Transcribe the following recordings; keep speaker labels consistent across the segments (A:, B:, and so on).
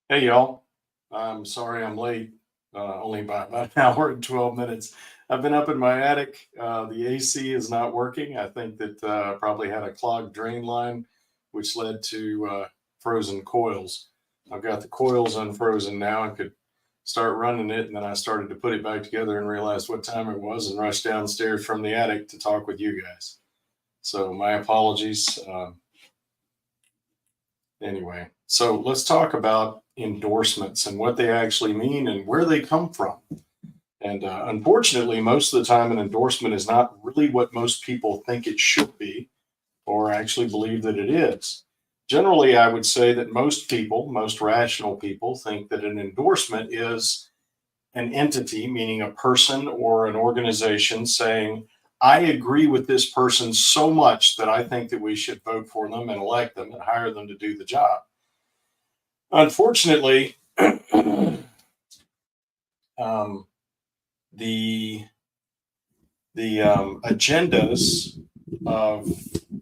A: Hey y'all, I'm sorry I'm late, only by about an hour and 12 minutes. I've been up in my attic. The AC is not working. I think that I probably had a clogged drain line, which led to frozen coils. I've got the coils unfrozen now and could start running it. And then I started to put it back together and realized what time it was and rushed downstairs from the attic to talk with you guys. So my apologies. Anyway, so let's talk about endorsements and what they actually mean and where they come from. And unfortunately, most of the time, an endorsement is not really what most people think it should be or actually believe that it is. Generally, I would say that most people, most rational people, think that an endorsement is an entity, meaning a person or an organization, saying, I agree with this person so much that I think that we should vote for them and elect them and hire them to do the job. Unfortunately, um, the agendas of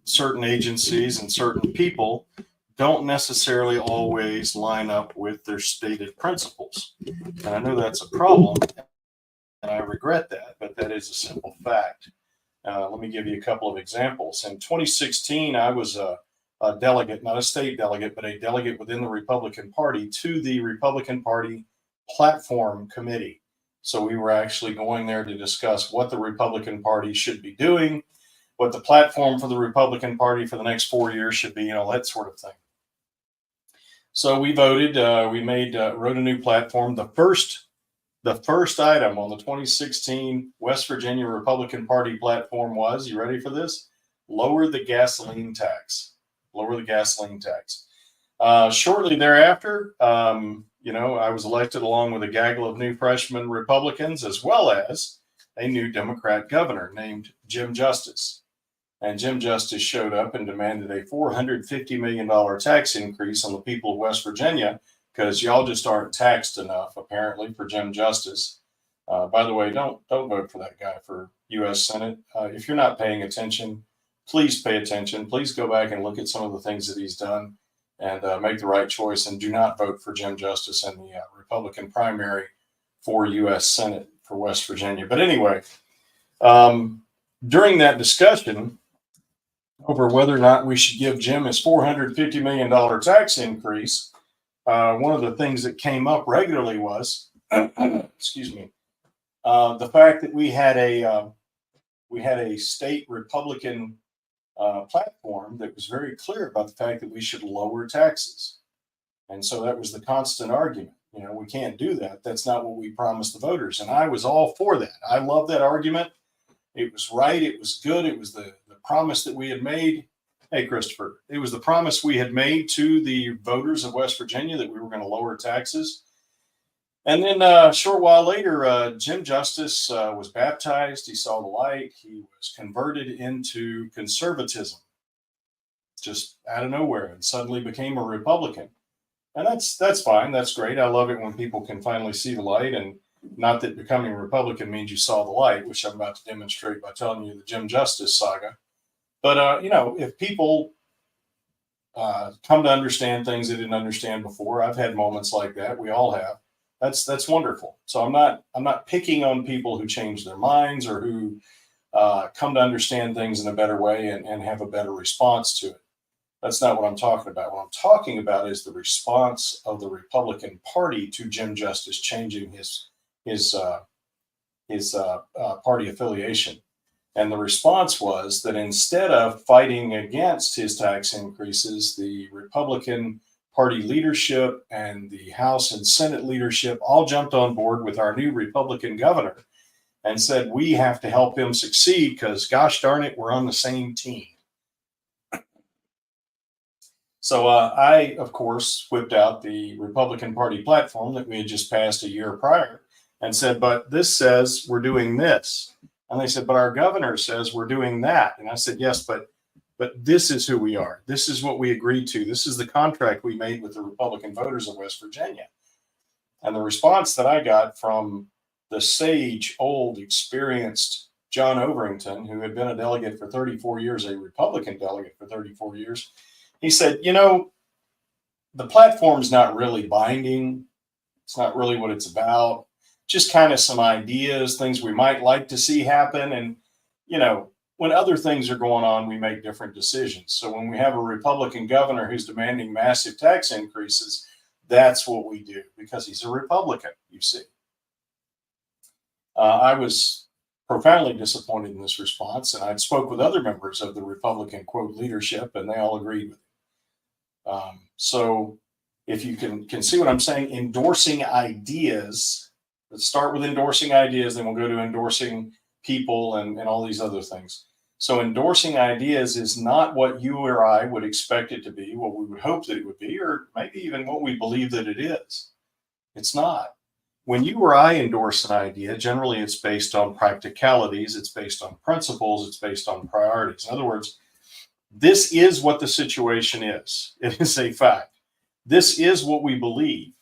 A: certain agencies and certain people don't necessarily always line up with their stated principles. And I know that's a problem, and I regret that, but that is a simple fact. Let me give you a couple of examples. In 2016, I was a delegate, not a state delegate, but a delegate within the Republican Party to the Republican Party Platform Committee. So we were actually going there to discuss what the Republican Party should be doing, what the platform for the Republican Party for the next 4 years should be, that sort of thing. So we voted. We wrote a new platform. The first item on the 2016 West Virginia Republican Party platform was, you ready for this? Lower the gasoline tax. Lower the gasoline tax. Shortly thereafter, I was elected along with a gaggle of new freshman Republicans, as well as a new Democrat governor named Jim Justice. And Jim Justice showed up and demanded a $450 million tax increase on the people of West Virginia because y'all just aren't taxed enough, apparently, for Jim Justice. By the way, don't vote for that guy for U.S. Senate. If you're not paying attention, please pay attention. Please go back and look at some of the things that he's done and make the right choice. And do not vote for Jim Justice in the Republican primary for U.S. Senate for West Virginia. But anyway, during that discussion over whether or not we should give Jim his $450 million tax increase, one of the things that came up regularly was, excuse me, the fact that we had a state Republican platform that was very clear about the fact that we should lower taxes, and so that was the constant argument. We can't do that. That's not what we promised the voters, and I was all for that. I love that argument. It was right. It was good. It was the promise that we had made. Hey, Christopher, it was the promise we had made to the voters of West Virginia that we were going to lower taxes. And then a short while later, Jim Justice was baptized. He saw the light. He was converted into conservatism just out of nowhere and suddenly became a Republican. And that's fine. That's great. I love it when people can finally see the light. And not that becoming a Republican means you saw the light, which I'm about to demonstrate by telling you the Jim Justice saga. But, if people come to understand things they didn't understand before, I've had moments like that. We all have. That's wonderful. So I'm not picking on people who change their minds or who come to understand things in a better way and have a better response to it. That's not what I'm talking about. What I'm talking about is the response of the Republican Party to Jim Justice changing his party affiliation. And the response was that instead of fighting against his tax increases, the Republican Party leadership and the House and Senate leadership all jumped on board with our new Republican governor and said, we have to help him succeed because, gosh darn it, we're on the same team. So I, of course, whipped out the Republican Party platform that we had just passed a year prior and said, but this says we're doing this. And they said, but our governor says we're doing that. And I said, yes, but this is who we are. This is what we agreed to. This is the contract we made with the Republican voters of West Virginia. And the response that I got from the sage, old, experienced John Overington, who had been a delegate for 34 years, a Republican delegate for 34 years, he said, the platform's not really binding. It's not really what it's about. Just kind of some ideas, things we might like to see happen. And, you know, when other things are going on, we make different decisions. So when we have a Republican governor who's demanding massive tax increases, that's what we do because he's a Republican, you see. I was profoundly disappointed in this response, and I spoke with other members of the Republican, quote, leadership, and they all agreed with it. So if you can see what I'm saying, endorsing ideas, let's start with endorsing ideas, then we'll go to endorsing people and all these other things. So endorsing ideas is not what you or I would expect it to be, what we would hope that it would be, or maybe even what we believe that it is. It's not. When you or I endorse an idea, generally it's based on practicalities, it's based on principles, it's based on priorities. In other words, this is what the situation is. It is a fact. This is what we believe.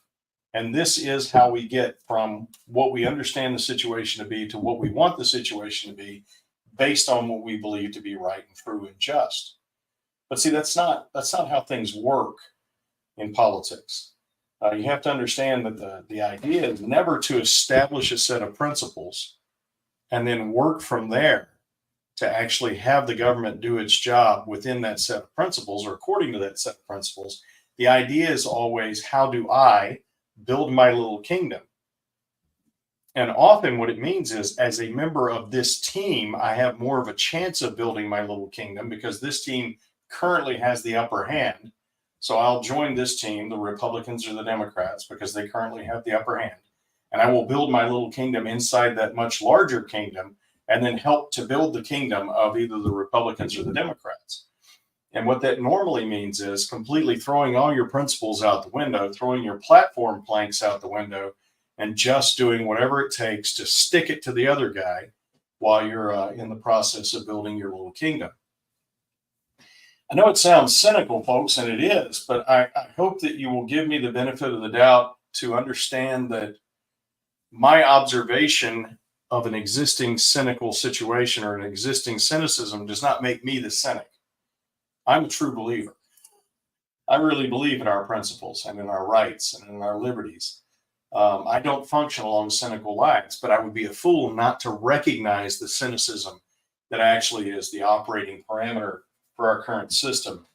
A: And this is how we get from what we understand the situation to be to what we want the situation to be based on what we believe to be right and true and just. But see, that's not how things work in politics. You have to understand that the idea is never to establish a set of principles and then work from there to actually have the government do its job within that set of principles or according to that set of principles. The idea is always, how do I build my little kingdom? And often what it means is, as a member of this team, I have more of a chance of building my little kingdom because this team currently has the upper hand. So I'll join this team, the Republicans or the Democrats, because they currently have the upper hand. And I will build my little kingdom inside that much larger kingdom and then help to build the kingdom of either the Republicans or the Democrats. And what that normally means is completely throwing all your principles out the window, throwing your platform planks out the window, and just doing whatever it takes to stick it to the other guy while you're in the process of building your little kingdom. I know it sounds cynical, folks, and it is, but I hope that you will give me the benefit of the doubt to understand that my observation of an existing cynical situation or an existing cynicism does not make me the cynic. I'm a true believer. I really believe in our principles and in our rights and in our liberties. I don't function along cynical lines, but I would be a fool not to recognize the cynicism that actually is the operating parameter for our current system.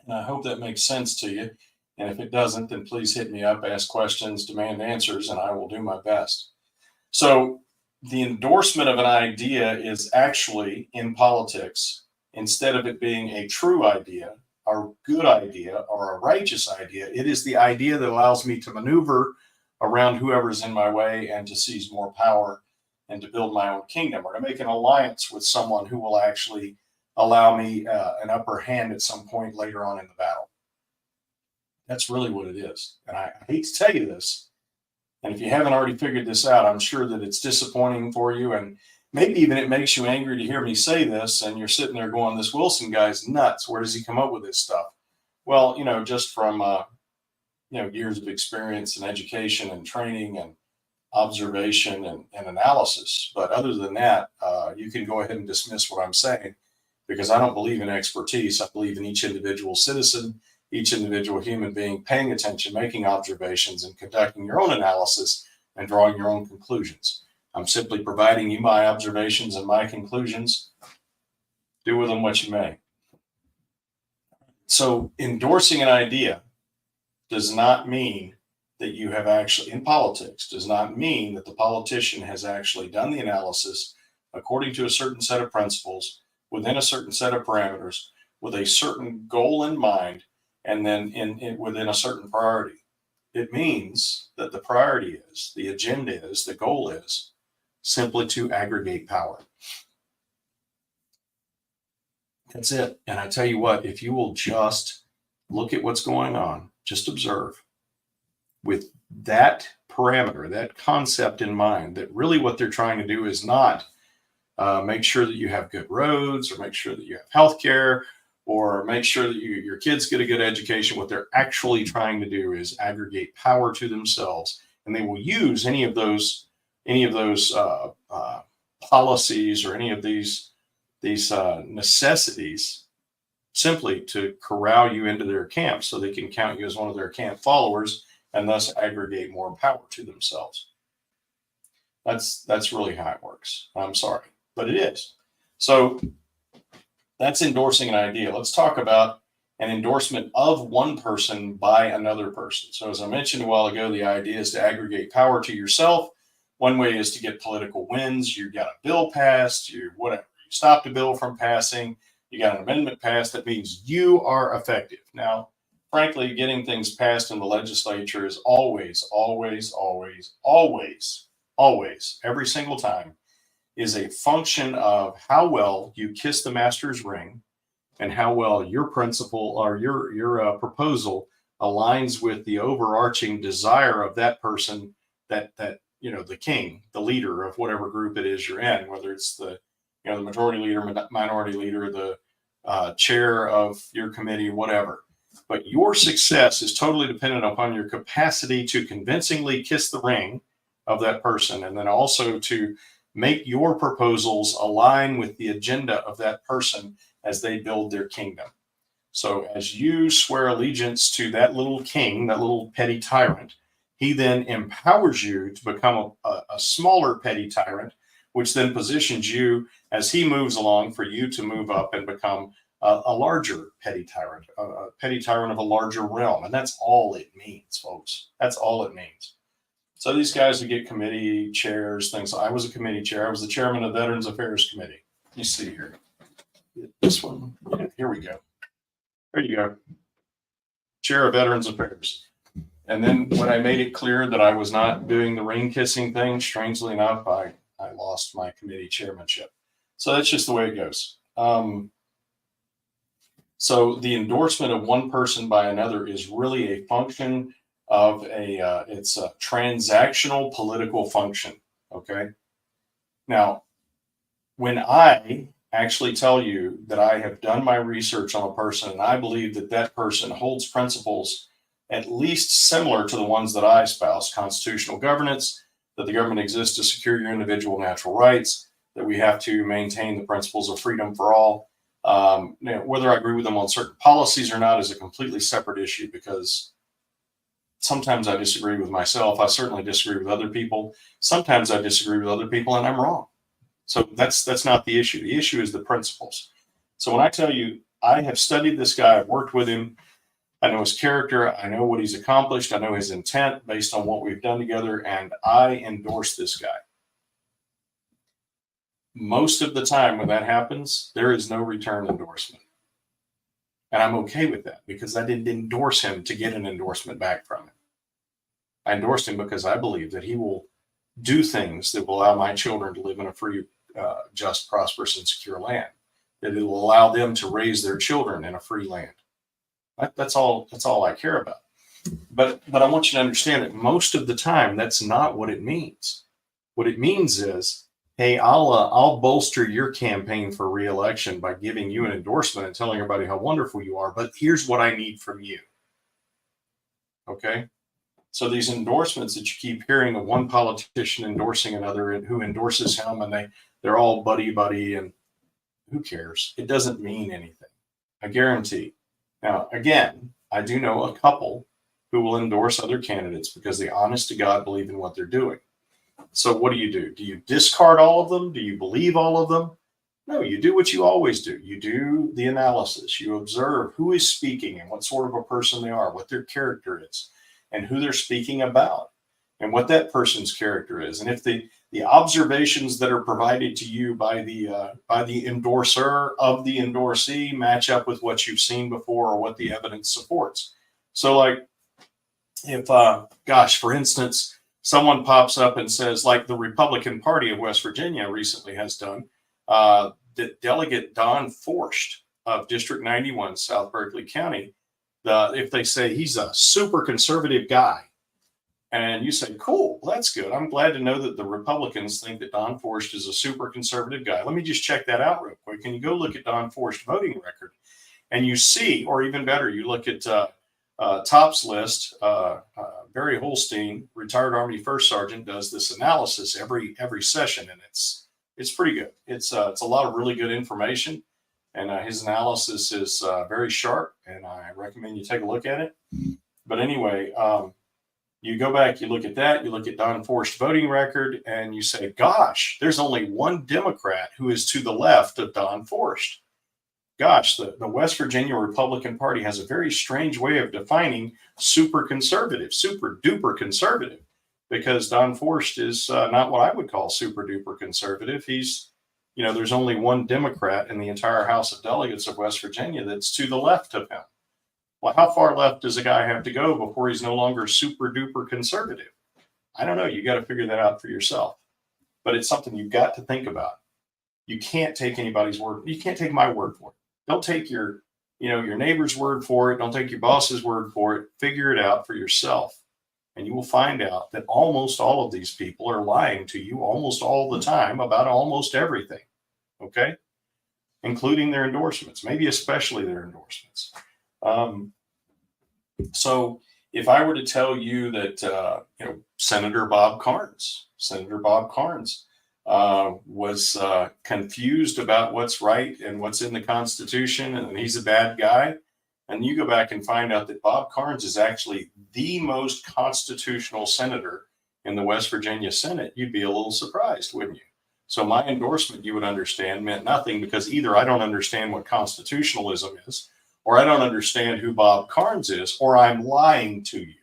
A: And I hope that makes sense to you. And if it doesn't, then please hit me up, ask questions, demand answers, and I will do my best. So the endorsement of an idea is actually, in politics, instead of it being a true idea, a good idea, or a righteous idea, it is the idea that allows me to maneuver around whoever's in my way and to seize more power and to build my own kingdom, or to make an alliance with someone who will actually allow me an upper hand at some point later on in the battle. That's really what it is. And I hate to tell you this, and if you haven't already figured this out, I'm sure that it's disappointing for you, and maybe even it makes you angry to hear me say this, and you're sitting there going, this Wilson guy's nuts. Where does he come up with this stuff? Well, just from years of experience and education and training and observation and analysis. But other than that, you can go ahead and dismiss what I'm saying, because I don't believe in expertise. I believe in each individual citizen, each individual human being paying attention, making observations, and conducting your own analysis and drawing your own conclusions. I'm simply providing you my observations and my conclusions. Do with them what you may. So endorsing an idea does not mean that you have actually, in politics, does not mean that the politician has actually done the analysis according to a certain set of principles, within a certain set of parameters, with a certain goal in mind, and then within a certain priority. It means that the priority is, the agenda is, the goal is simply to aggregate power. That's it. And I tell you what, if you will just look at what's going on, just observe with that parameter, that concept in mind, that really what they're trying to do is not make sure that you have good roads, or make sure that you have health care, or make sure that your kids get a good education. What they're actually trying to do is aggregate power to themselves. And they will use any of those policies or any of these necessities simply to corral you into their camp so they can count you as one of their camp followers and thus aggregate more power to themselves. That's really how it works. I'm sorry, but it is. So that's endorsing an idea. Let's talk about an endorsement of one person by another person. So as I mentioned a while ago, the idea is to aggregate power to yourself. One way is to get political wins. You got a bill passed, you whatever. You stopped a bill from passing, you got an amendment passed. That means you are effective. Now, frankly, getting things passed in the legislature is always, always, always, always, always, every single time, is a function of how well you kiss the master's ring and how well your principle or your proposal aligns with the overarching desire of that person, that the king, the leader of whatever group it is you're in, whether it's the the majority leader, minority leader, the chair of your committee, whatever. But your success is totally dependent upon your capacity to convincingly kiss the ring of that person, and then also to make your proposals align with the agenda of that person as they build their kingdom. So as you swear allegiance to that little king, that little petty tyrant, he then empowers you to become a smaller petty tyrant, which then positions you as he moves along for you to move up and become a larger petty tyrant, a petty tyrant of a larger realm. And that's all it means, folks. That's all it means. So these guys would get committee chairs, things. I was a committee chair. I was the chairman of the Veterans Affairs Committee. You see here. This one. Yeah, here we go. There you go. Chair of Veterans Affairs. And then when I made it clear that I was not doing the ring kissing thing, strangely enough, I lost my committee chairmanship. So that's just the way it goes. So the endorsement of one person by another is really a function of it's a transactional political function. Okay. Now, when I actually tell you that I have done my research on a person and I believe that that person holds principles at least similar to the ones that I espouse: constitutional governance, that the government exists to secure your individual natural rights, that we have to maintain the principles of freedom for all. Whether I agree with them on certain policies or not is a completely separate issue, because sometimes I disagree with myself. I certainly disagree with other people. Sometimes I disagree with other people and I'm wrong. So that's not the issue. The issue is the principles. So when I tell you I have studied this guy, I've worked with him, I know his character, I know what he's accomplished, I know his intent based on what we've done together, and I endorse this guy. Most of the time when that happens, there is no return endorsement. And I'm okay with that, because I didn't endorse him to get an endorsement back from him. I endorsed him because I believe that he will do things that will allow my children to live in a free, just, prosperous, and secure land, that it will allow them to raise their children in a free land. That's all I care about. But I want you to understand that most of the time, that's not what it means. What it means is, hey, I'll bolster your campaign for re-election by giving you an endorsement and telling everybody how wonderful you are, but here's what I need from you. Okay? So these endorsements that you keep hearing of one politician endorsing another and who endorses him, and they're all buddy, and who cares? It doesn't mean anything. I guarantee. Now, again, I do know a couple who will endorse other candidates because they honest to God believe in what they're doing. So what do? Do you discard all of them? Do you believe all of them? No, you do what you always do. You do the analysis. You observe who is speaking and what sort of a person they are, what their character is, and who they're speaking about, and what that person's character is. And if the observations that are provided to you by the endorser of the endorsee match up with what you've seen before or what the evidence supports. So like if, for instance, someone pops up and says, like the Republican Party of West Virginia recently has done, that Delegate Don Forst of District 91, South Berkeley County, if they say he's a super conservative guy, and you say, cool, that's good. I'm glad to know that the Republicans think that Don Forst is a super conservative guy. Let me just check that out real quick. And you go look at Don Forst's voting record, and you see, or even better, you look at Top's list. Barry Holstein, retired Army First Sergeant, does this analysis every session, and it's pretty good. It's a lot of really good information. And his analysis is very sharp, and I recommend you take a look at it. But anyway, you go back, you look at that, you look at Don Forst's voting record, and you say, gosh, there's only one Democrat who is to the left of Don Forst. Gosh, the West Virginia Republican Party has a very strange way of defining super conservative, super duper conservative, because Don Forst is not what I would call super duper conservative. He's, there's only one Democrat in the entire House of Delegates of West Virginia that's to the left of him. Well, how far left does a guy have to go before he's no longer super duper conservative? I don't know. You got to figure that out for yourself. But it's something you've got to think about. You can't take anybody's word. You can't take my word for it. Don't take your neighbor's word for it. Don't take your boss's word for it. Figure it out for yourself. And you will find out that almost all of these people are lying to you almost all the time about almost everything. Okay? Including their endorsements, maybe especially their endorsements. So if I were to tell you that, Senator Bob Carnes was confused about what's right and what's in the Constitution, and he's a bad guy, and you go back and find out that Bob Carnes is actually the most constitutional senator in the West Virginia Senate, you'd be a little surprised, wouldn't you? So my endorsement, you would understand, meant nothing, because either I don't understand what constitutionalism is, or I don't understand who Bob Carnes is, or I'm lying to you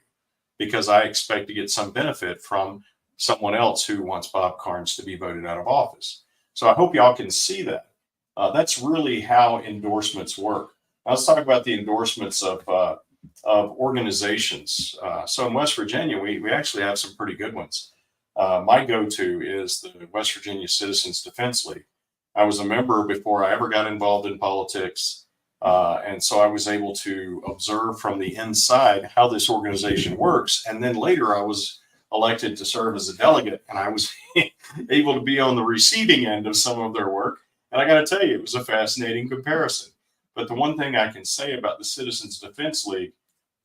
A: because I expect to get some benefit from someone else who wants Bob Carnes to be voted out of office. So I hope y'all can see that. That's really how endorsements work. Now let's talk about the endorsements of organizations. So in West Virginia, we actually have some pretty good ones. My go-to is the West Virginia Citizens Defense League. I was a member before I ever got involved in politics. And so I was able to observe from the inside how this organization works. And then later I was elected to serve as a delegate, and I was able to be on the receiving end of some of their work. And I got to tell you, it was a fascinating comparison. But the one thing I can say about the Citizens Defense League,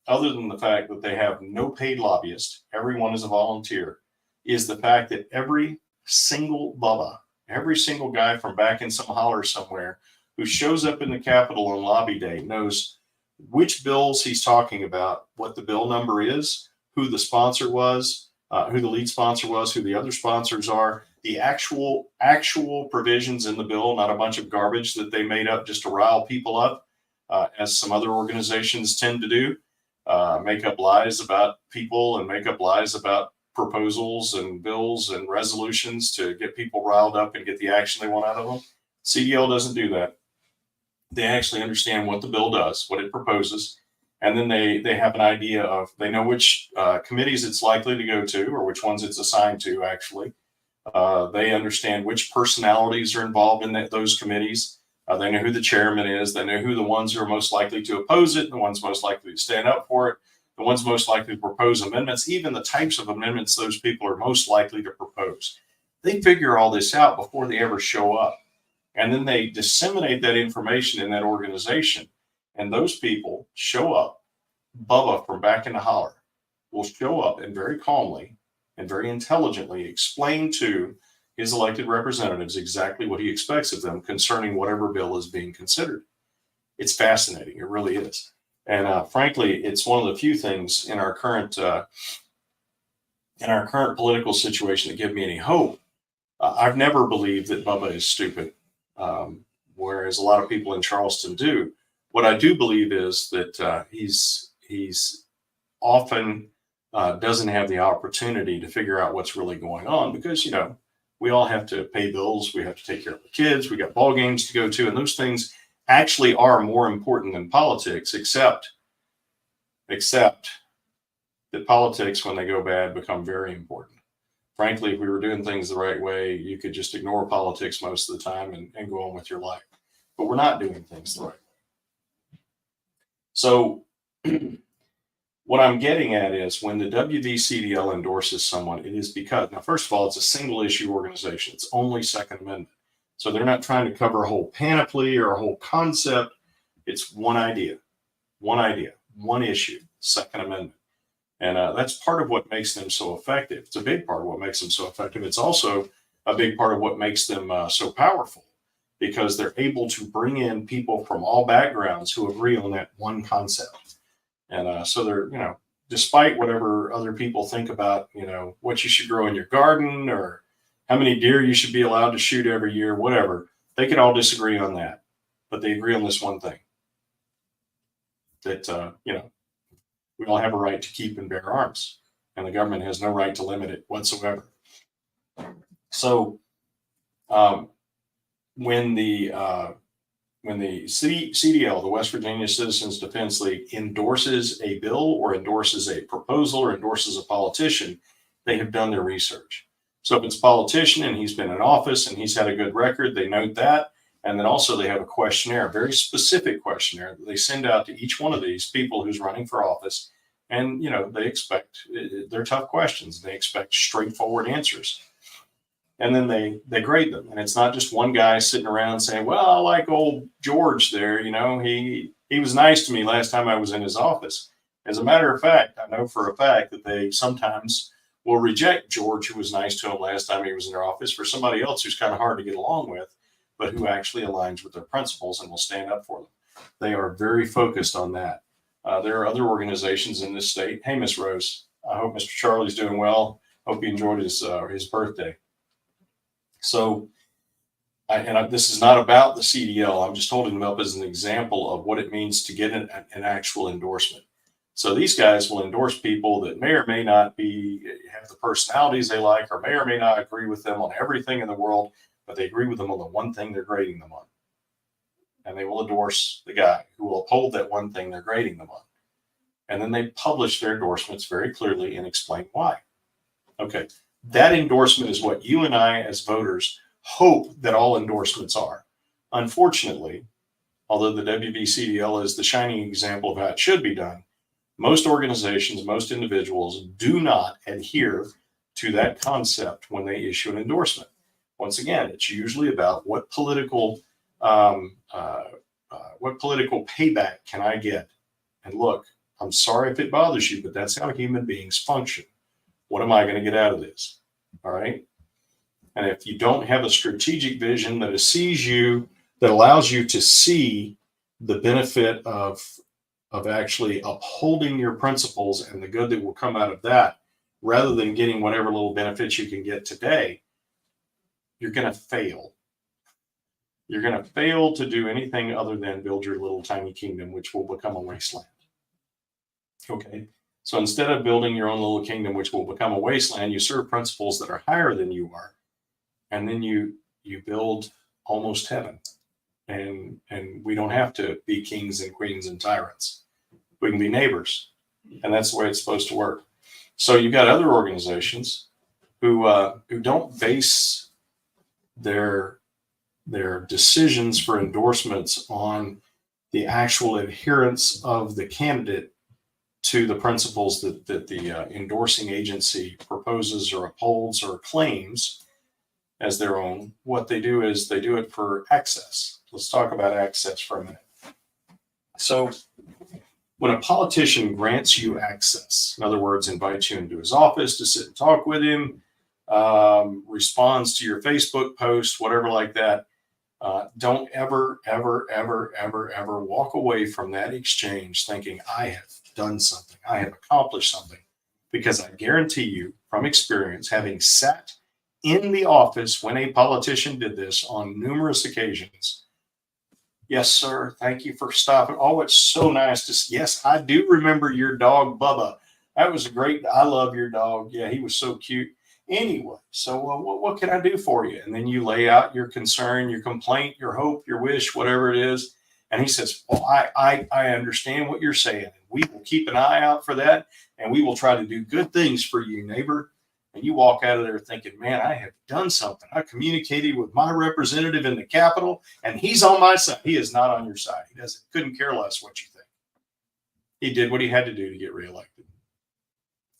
A: other than the fact that they have no paid lobbyist, everyone is a volunteer, is the fact that every single Bubba, every single guy from back in some holler somewhere who shows up in the Capitol on lobby day knows which bills he's talking about, what the bill number is, who the sponsor was, who the lead sponsor was, who the other sponsors are, the actual provisions in the bill, not a bunch of garbage that they made up just to rile people up, as some other organizations tend to do, make up lies about people and make up lies about proposals and bills and resolutions to get people riled up and get the action they want out of them. CDL doesn't do that. They actually understand what the bill does, what it proposes, and then they have an idea of, they know which committees it's likely to go to, or which ones it's assigned to, actually. They understand which personalities are involved in those committees. They know who the chairman is. They know who the ones who are most likely to oppose it, the ones most likely to stand up for it, the ones most likely to propose amendments, even the types of amendments those people are most likely to propose. They figure all this out before they ever show up. And then they disseminate that information in that organization. And those people show up. Bubba from back in the holler will show up and very calmly and very intelligently explain to his elected representatives exactly what he expects of them concerning whatever bill is being considered. It's fascinating. It really is. And frankly, it's one of the few things in our current political situation that give me any hope. I've never believed that Bubba is stupid, whereas a lot of people in Charleston do. What I do believe is that he's often doesn't have the opportunity to figure out what's really going on, because, we all have to pay bills. We have to take care of the kids. We got ball games to go to. And those things actually are more important than politics, except that politics, when they go bad, become very important. Frankly, if we were doing things the right way, you could just ignore politics most of the time and go on with your life. But we're not doing things the right way. So what I'm getting at is, when the WVCDL endorses someone, it is because, now, first of all, it's a single issue organization. It's only Second Amendment. So they're not trying to cover a whole panoply or a whole concept. It's one idea, one issue, Second Amendment. And that's part of what makes them so effective. It's a big part of what makes them so effective. It's also a big part of what makes them so powerful. because they're able to bring in people from all backgrounds who agree on that one concept. And so they're, despite whatever other people think about, what you should grow in your garden or how many deer you should be allowed to shoot every year, whatever, they can all disagree on that. But they agree on this one thing, that, we all have a right to keep and bear arms, and the government has no right to limit it whatsoever. So when the CDL, the West Virginia Citizens Defense League, endorses a bill or endorses a proposal or endorses a politician, they have done their research. So if it's a politician and he's been in office and he's had a good record, they note that. And then also they have a questionnaire, a very specific questionnaire that they send out to each one of these people who's running for office. And, they expect, they're tough questions. They expect straightforward answers. And then they grade them. And it's not just one guy sitting around saying, well, I like old George there. He was nice to me last time I was in his office. As a matter of fact, I know for a fact that they sometimes will reject George, who was nice to him last time he was in their office, for somebody else who's kind of hard to get along with, but who actually aligns with their principles and will stand up for them. They are very focused on that. There are other organizations in this state. Hey, Miss Rose, I hope Mr. Charlie's doing well. Hope he enjoyed his birthday. So, this is not about the CDL. I'm just holding them up as an example of what it means to get an actual endorsement. So these guys will endorse people that may or may not have the personalities they like, or may not agree with them on everything in the world, but they agree with them on the one thing they're grading them on. And they will endorse the guy who will uphold that one thing they're grading them on. And then they publish their endorsements very clearly and explain why. Okay, that endorsement is what you and I as voters hope that all endorsements are. Unfortunately, although the WVCDL is the shining example of how it should be done, most organizations, most individuals do not adhere to that concept when they issue an endorsement. Once again, it's usually about what political payback can I get? And look, I'm sorry if it bothers you, but that's how human beings function. What am I going to get out of this? All right. And if you don't have a strategic vision that allows you to see the benefit of actually upholding your principles and the good that will come out of that, rather than getting whatever little benefits you can get today, you're going to fail. You're going to fail to do anything other than build your little tiny kingdom, which will become a wasteland. Okay. So instead of building your own little kingdom, which will become a wasteland, you serve principles that are higher than you are. And then you build almost heaven. And we don't have to be kings and queens and tyrants. We can be neighbors. And that's the way it's supposed to work. So you've got other organizations who don't base their decisions for endorsements on the actual adherence of the candidate to the principles that the endorsing agency proposes or upholds or claims as their own. What they do is they do it for access. Let's talk about access for a minute. So when a politician grants you access, in other words, invites you into his office to sit and talk with him, responds to your Facebook post, whatever like that, don't ever walk away from that exchange thinking, I have done something, I have accomplished something. Because I guarantee you from experience, having sat in the office when a politician did this on numerous occasions, yes, sir, thank you for stopping. Oh, it's so nice to see. Yes, I do remember your dog, Bubba. That was great. I love your dog. Yeah, he was so cute. Anyway, so what can I do for you? And then you lay out your concern, your complaint, your hope, your wish, whatever it is. And he says, well, I understand what you're saying. We will keep an eye out for that. And we will try to do good things for you, neighbor. And you walk out of there thinking, man, I have done something. I communicated with my representative in the Capitol, and he's on my side. He is not on your side. He couldn't care less what you think. He did what he had to do to get reelected.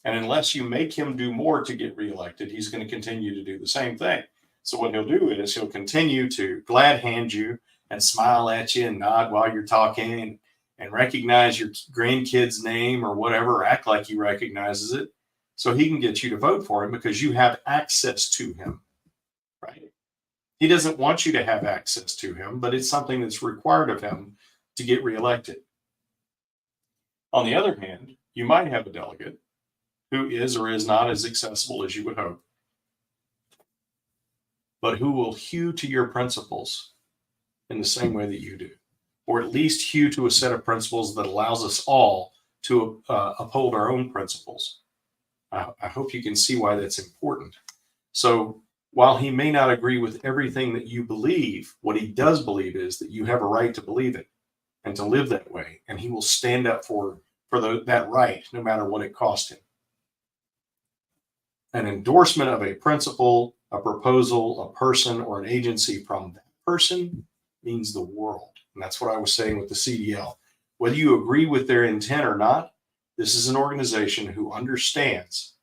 A: And unless you make him do more to get reelected, he's going to continue to do the same thing. So what he'll do is he'll continue to glad hand you and smile at you and nod while you're talking and recognize your grandkid's name or whatever, or act like he recognizes it, so he can get you to vote for him because you have access to him, right? He doesn't want you to have access to him, but it's something that's required of him to get reelected. On the other hand, you might have a delegate who is or is not as accessible as you would hope, but who will hew to your principles in the same way that you do, or at least hew to a set of principles that allows us all to uphold our own principles. I hope you can see why that's important. So while he may not agree with everything that you believe, what he does believe is that you have a right to believe it and to live that way, and he will stand up for that right, no matter what it cost him. An endorsement of a principle, a proposal, a person, or an agency from that person means the world. And that's what I was saying with the CDL. Whether you agree with their intent or not, this is an organization who understands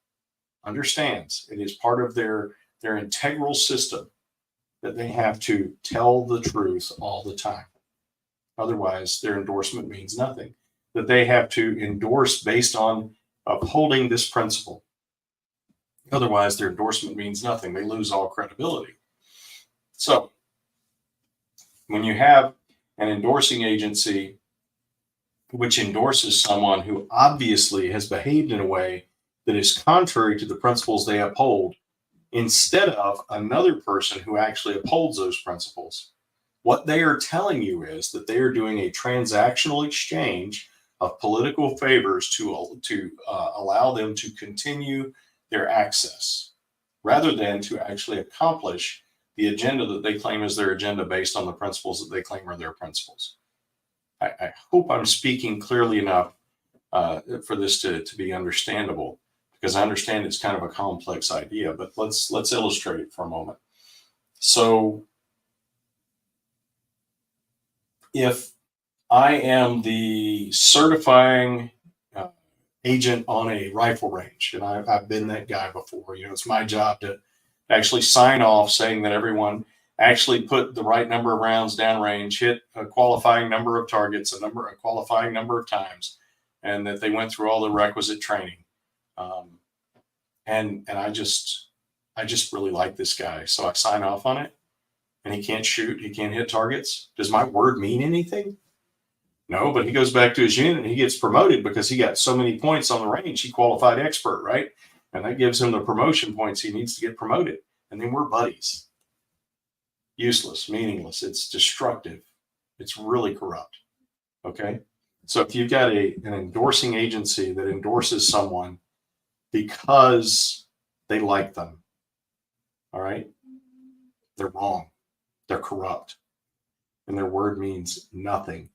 A: it is part of their integral system that they have to tell the truth all the time. Otherwise, their endorsement means nothing. That they have to endorse based on upholding this principle. Otherwise, their endorsement means nothing. They lose all credibility. So, when you have an endorsing agency which endorses someone who obviously has behaved in a way that is contrary to the principles they uphold, instead of another person who actually upholds those principles, what they are telling you is that they are doing a transactional exchange of political favors to allow them to continue their access, rather than to actually accomplish the agenda that they claim is their agenda based on the principles that they claim are their principles. I hope I'm speaking clearly enough for this to be understandable, because I understand it's kind of a complex idea, but let's illustrate it for a moment. So if I am the certifying agent on a rifle range, and I've been that guy before, it's my job to actually sign off saying that everyone actually put the right number of rounds downrange, hit a qualifying number of targets, a qualifying number of times, and that they went through all the requisite training. And I just really like this guy, so I sign off on it. And he can't shoot, he can't hit targets. Does my word mean anything? No, but he goes back to his unit and he gets promoted because he got so many points on the range. He qualified expert, right? And that gives him the promotion points he needs to get promoted. And then we're buddies. Useless, meaningless. It's destructive. It's really corrupt. Okay? So if you've got an endorsing agency that endorses someone because they like them, all right, they're wrong. They're corrupt. And their word means nothing.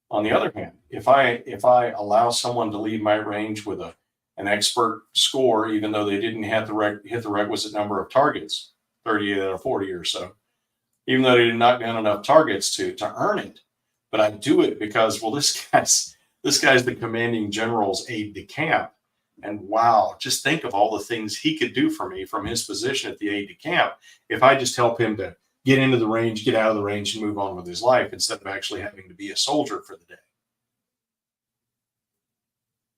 A: On the other hand, if I allow someone to leave my range with an expert score, even though they didn't have hit the requisite number of targets, 38 out of 40 or so, even though they didn't knock down enough targets to earn it, but I do it because, well, this guy's the commanding general's aide de camp, and wow, just think of all the things he could do for me from his position at the aide de camp if I just help him to get into the range, get out of the range, and move on with his life instead of actually having to be a soldier for the day.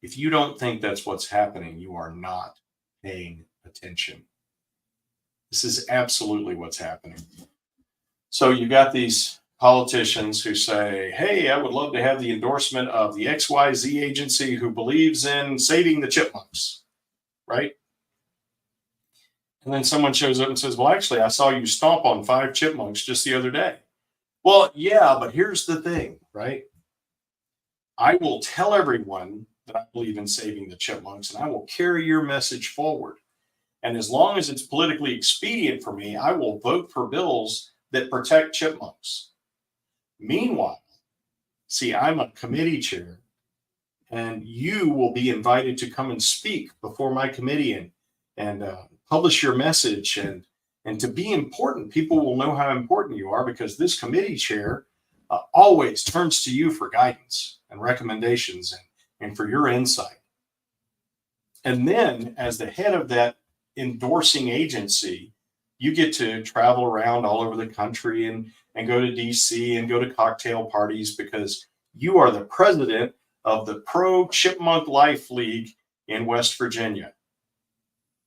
A: If you don't think that's what's happening, you are not paying attention. This is absolutely what's happening. So you've got these politicians who say, hey, I would love to have the endorsement of the XYZ agency who believes in saving the chipmunks, right? And then someone shows up and says, well, actually, I saw you stomp on 5 chipmunks just the other day. Well, yeah, but here's the thing, right? I will tell everyone that I believe in saving the chipmunks, and I will carry your message forward. And as long as it's politically expedient for me, I will vote for bills that protect chipmunks. Meanwhile, see, I'm a committee chair, and you will be invited to come and speak before my committee and publish your message and to be important. People will know how important you are because this committee chair always turns to you for guidance and recommendations and for your insight. And then as the head of that endorsing agency, you get to travel around all over the country and go to DC and go to cocktail parties because you are the president of the Pro Chipmunk Life League in West Virginia,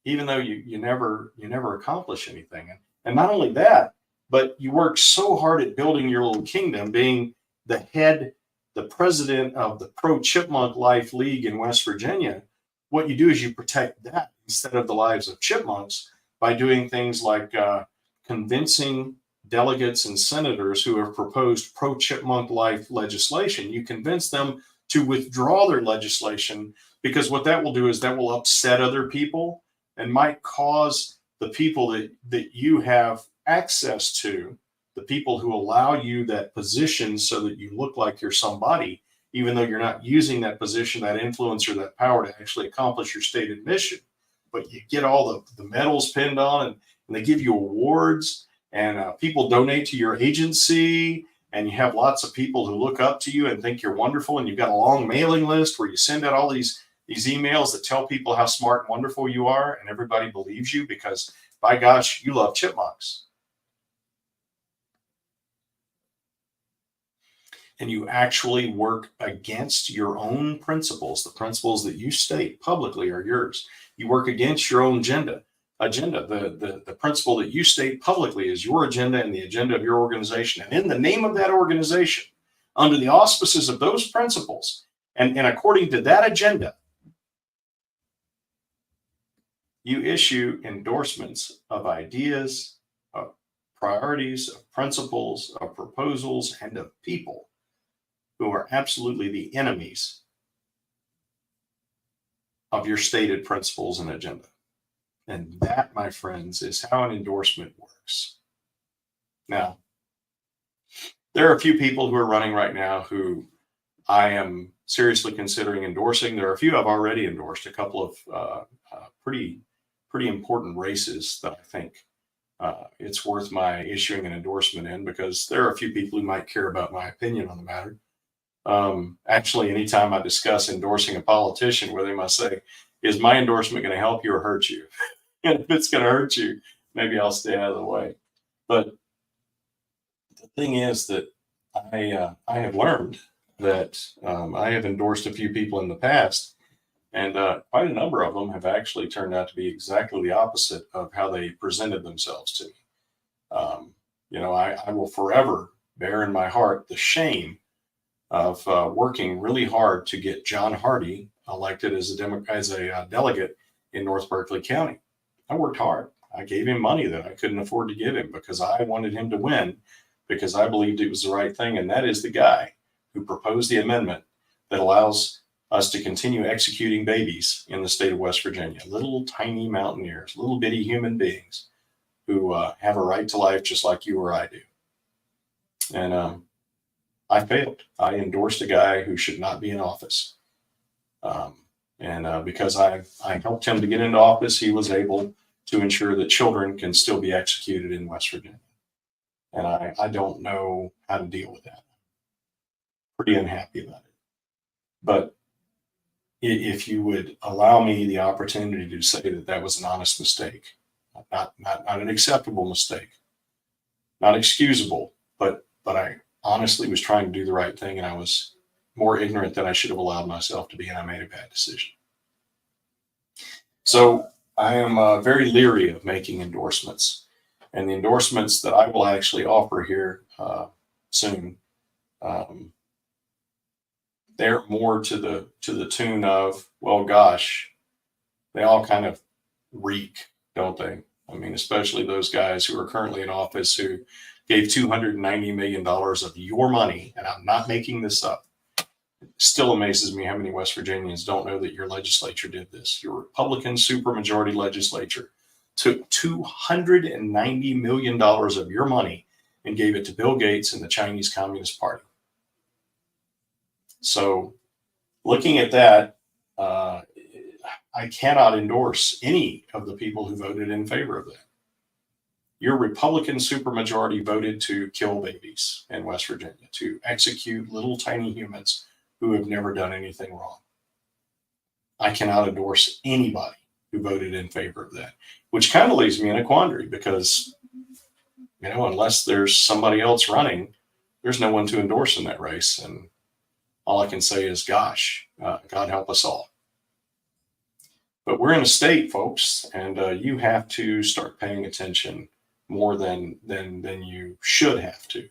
A: even though you never accomplish anything. And not only that, but you work so hard at building your little kingdom, being the head, the president of the Pro Chipmunk Life League in West Virginia. What you do is you protect that instead of the lives of chipmunks by doing things like convincing delegates and senators who have proposed pro chipmunk life legislation. You convince them to withdraw their legislation, because what that will do is that will upset other people and might cause the people that you have access to, the people who allow you that position so that you look like you're somebody, even though you're not using that position, that influence, or that power to actually accomplish your stated mission. But you get all the medals pinned on, and they give you awards, and people donate to your agency, and you have lots of people who look up to you and think you're wonderful, and you've got a long mailing list where you send out all these emails that tell people how smart and wonderful you are, and everybody believes you because, by gosh, you love chipmunks. And you actually work against your own principles. The principles that you state publicly are yours. You work against your own agenda. The principle that you state publicly is your agenda and the agenda of your organization. And in the name of that organization, under the auspices of those principles, and according to that agenda, you issue endorsements of ideas, of priorities, of principles, of proposals, and of people who are absolutely the enemies of your stated principles and agenda. And that, my friends, is how an endorsement works. Now, there are a few people who are running right now who I am seriously considering endorsing. There are a few I've already endorsed, a couple of pretty important races that I think it's worth my issuing an endorsement in, because there are a few people who might care about my opinion on the matter. Actually, anytime I discuss endorsing a politician, where they must say, is my endorsement going to help you or hurt you? And if it's going to hurt you, maybe I'll stay out of the way. But the thing is that I have learned that I have endorsed a few people in the past, and quite a number of them have actually turned out to be exactly the opposite of how they presented themselves to me. I will forever bear in my heart the shame of working really hard to get John Hardy elected as a delegate in North Berkeley County. I worked hard. I gave him money that I couldn't afford to give him because I wanted him to win, because I believed it was the right thing. And that is the guy who proposed the amendment that allows us to continue executing babies in the state of West Virginia, little tiny mountaineers, little bitty human beings who have a right to life just like you or I do. And I failed. I endorsed a guy who should not be in office. Because I helped him to get into office, he was able to ensure that children can still be executed in West Virginia. And I don't know how to deal with that. Pretty unhappy about it. But if you would allow me the opportunity to say that that was an honest mistake, not an acceptable mistake, not excusable, but I honestly was trying to do the right thing, and I was more ignorant than I should have allowed myself to be, and I made a bad decision. So I am very leery of making endorsements, and the endorsements that I will actually offer here soon, they're more to the tune of, well, gosh, they all kind of reek, don't they? I mean, especially those guys who are currently in office who gave $290 million of your money, and I'm not making this up. It still amazes me how many West Virginians don't know that your legislature did this. Your Republican supermajority legislature took $290 million of your money and gave it to Bill Gates and the Chinese Communist Party. So looking at that, I cannot endorse any of the people who voted in favor of that. Your Republican supermajority voted to kill babies in West Virginia, to execute little tiny humans who have never done anything wrong. I cannot endorse anybody who voted in favor of that, which kind of leaves me in a quandary because, unless there's somebody else running, there's no one to endorse in that race. And all I can say is, gosh, God help us all. But we're in a state, folks, and you have to start paying attention more than you should have to.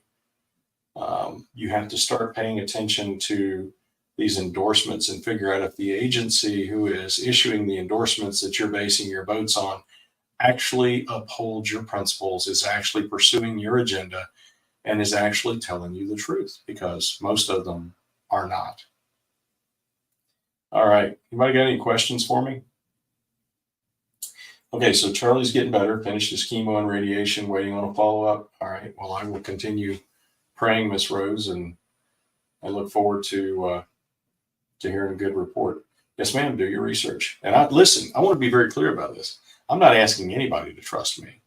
A: You have to start paying attention to these endorsements and figure out if the agency who is issuing the endorsements that you're basing your votes on actually upholds your principles, is actually pursuing your agenda, and is actually telling you the truth, because most of them are not. All right. Anybody got any questions for me? Okay, so Charlie's getting better, finished his chemo and radiation, waiting on a follow-up. All right. Well, I will continue praying, Miss Rose, and I look forward to hearing a good report. Yes, ma'am. Do your research. And listen, I want to be very clear about this. I'm not asking anybody to trust me.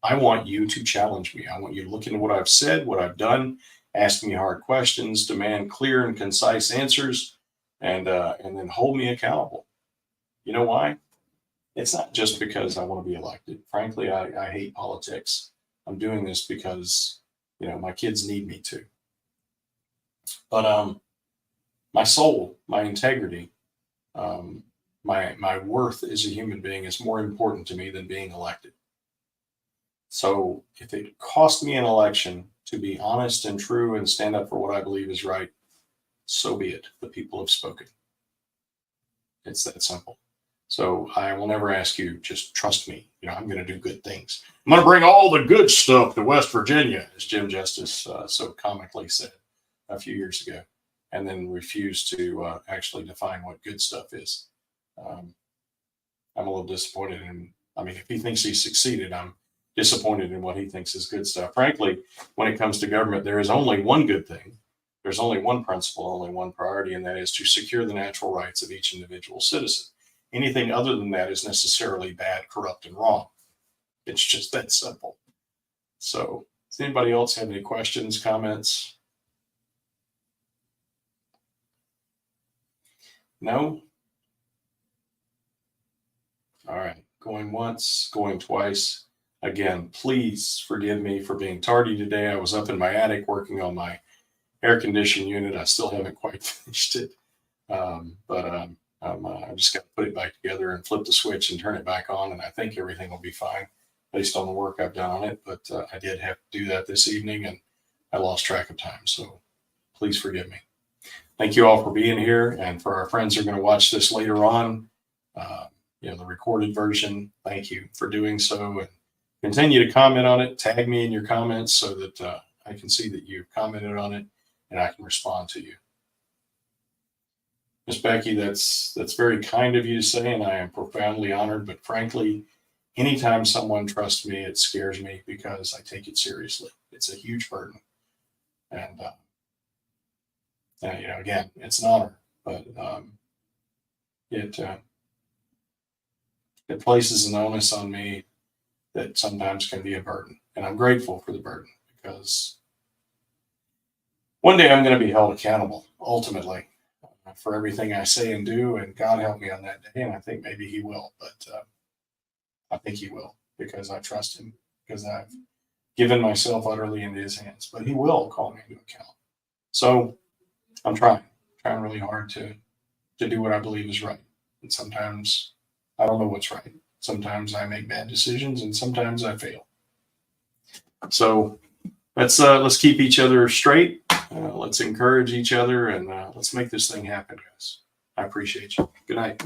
A: I want you to challenge me. I want you to look into what I've said, what I've done, ask me hard questions, demand clear and concise answers, and then hold me accountable. You know why? It's not just because I want to be elected. Frankly, I hate politics. I'm doing this because, my kids need me to. But my soul, my integrity, my worth as a human being is more important to me than being elected. So if it cost me an election to be honest and true and stand up for what I believe is right, so be it. The people have spoken. It's that simple. So I will never ask you, just trust me. I'm going to do good things. I'm going to bring all the good stuff to West Virginia, as Jim Justice so comically said a few years ago, and then refused to actually define what good stuff is. I'm a little disappointed in, if he thinks he succeeded, I'm disappointed in what he thinks is good stuff. Frankly, when it comes to government, there is only one good thing. There's only one principle, only one priority, and that is to secure the natural rights of each individual citizen. Anything other than that is necessarily bad, corrupt, and wrong. It's just that simple. So, does anybody else have any questions, comments? No? All right. Going once, going twice. Again, please forgive me for being tardy today. I was up in my attic working on my air conditioning unit. I still haven't quite finished it. I just got to put it back together and flip the switch and turn it back on, and I think everything will be fine based on the work I've done on it. But I did have to do that this evening, and I lost track of time. So please forgive me. Thank you all for being here, and for our friends who are going to watch this later on, the recorded version, thank you for doing so, and continue to comment on it. Tag me in your comments so that I can see that you've commented on it and I can respond to you. Miss Becky, that's very kind of you to say, and I am profoundly honored. But frankly, anytime someone trusts me, it scares me because I take it seriously. It's a huge burden, and again, it's an honor, but it places an onus on me that sometimes can be a burden, and I'm grateful for the burden, because one day I'm going to be held accountable ultimately for everything I say and do, and God help me on that day. And I think maybe He will, but I think He will, because I trust Him, because I've given myself utterly into His hands. But He will call me into account. So I'm trying really hard to do what I believe is right. And sometimes I don't know what's right. Sometimes I make bad decisions, and sometimes I fail. So let's keep each other straight. Let's encourage each other, and let's make this thing happen, guys. I appreciate you. Good night.